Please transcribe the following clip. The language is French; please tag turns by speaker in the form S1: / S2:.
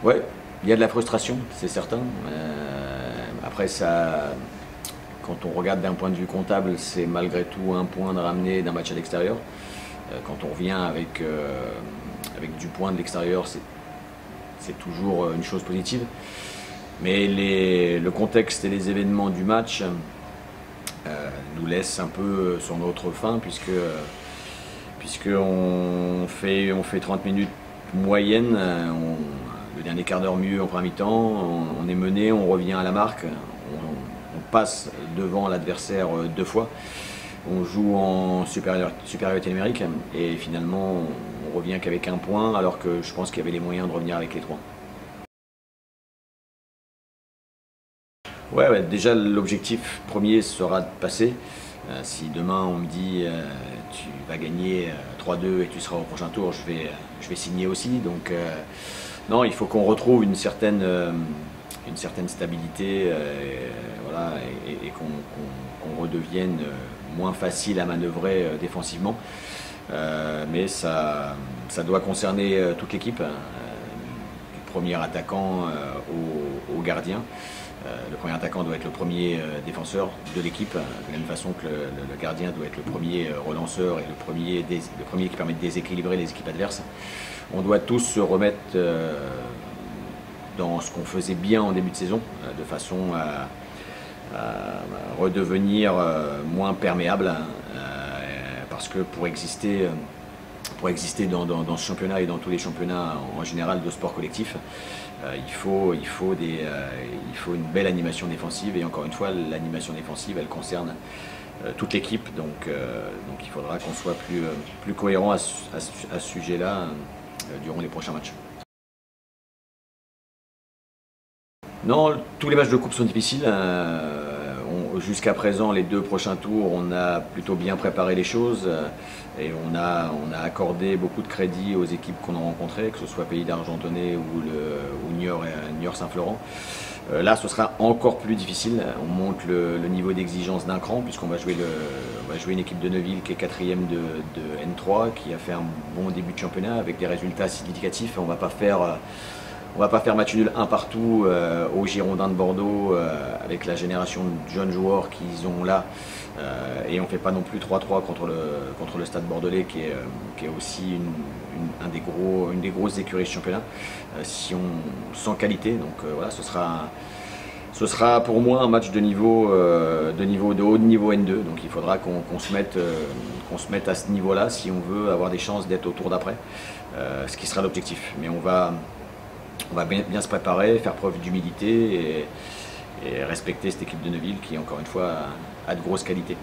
S1: Ouais, il y a de la frustration, c'est certain. Après, ça, quand on regarde d'un point de vue comptable, c'est malgré tout un point de ramener d'un match à l'extérieur. Quand on revient avec du point de l'extérieur, c'est toujours une chose positive. Mais le contexte et les événements du match nous laissent un peu sur notre faim, puisque on fait 30 minutes moyenne. Le dernier quart d'heure mieux en première mi-temps, on est mené, on revient à la marque, on passe devant l'adversaire deux fois, on joue en supériorité numérique et finalement on revient qu'avec un point alors que je pense qu'il y avait les moyens de revenir avec les trois. Ouais, déjà l'objectif premier sera de passer. Si demain on me dit tu vas gagner 3-2 et tu seras au prochain tour, je vais signer aussi. Donc non, il faut qu'on retrouve une certaine stabilité, voilà, et qu'on redevienne moins facile à manœuvrer défensivement. Mais ça doit concerner toute l'équipe, hein, du premier attaquant au gardien. Le premier attaquant doit être le premier défenseur de l'équipe, de la même façon que le gardien doit être le premier relanceur et le premier qui permet de déséquilibrer les équipes adverses. On doit tous se remettre dans ce qu'on faisait bien en début de saison, de façon à redevenir moins perméable, parce que pour exister dans ce championnat et dans tous les championnats en général de sport collectif, il faut une belle animation défensive, et encore une fois l'animation défensive elle concerne toute l'équipe, donc il faudra qu'on soit plus cohérent à ce sujet-là durant les prochains matchs. Non, tous les matchs de coupe sont difficiles. Jusqu'à présent, les deux prochains tours, on a plutôt bien préparé les choses, et on a accordé beaucoup de crédit aux équipes qu'on a rencontrées, que ce soit Pays d'Argentonnais ou Niort Saint-Florent. Là, ce sera encore plus difficile. On monte le niveau d'exigence d'un cran, puisqu'on va jouer une équipe de Neuville qui est quatrième de N3, qui a fait un bon début de championnat avec des résultats significatifs. On ne va pas faire match nul un partout aux Girondins de Bordeaux, avec la génération de jeunes joueurs qu'ils ont là. Et on ne fait pas non plus 3-3 contre le Stade Bordelais, qui est aussi une des grosses écuries de championnat, sans qualité. Donc voilà, ce sera pour moi un match de haut niveau N2. Donc il faudra qu'on se mette à ce niveau-là si on veut avoir des chances d'être au tour d'après, ce qui sera l'objectif. Mais on va bien se préparer, faire preuve d'humilité et respecter cette équipe de Neuville qui, encore une fois, a de grosses qualités.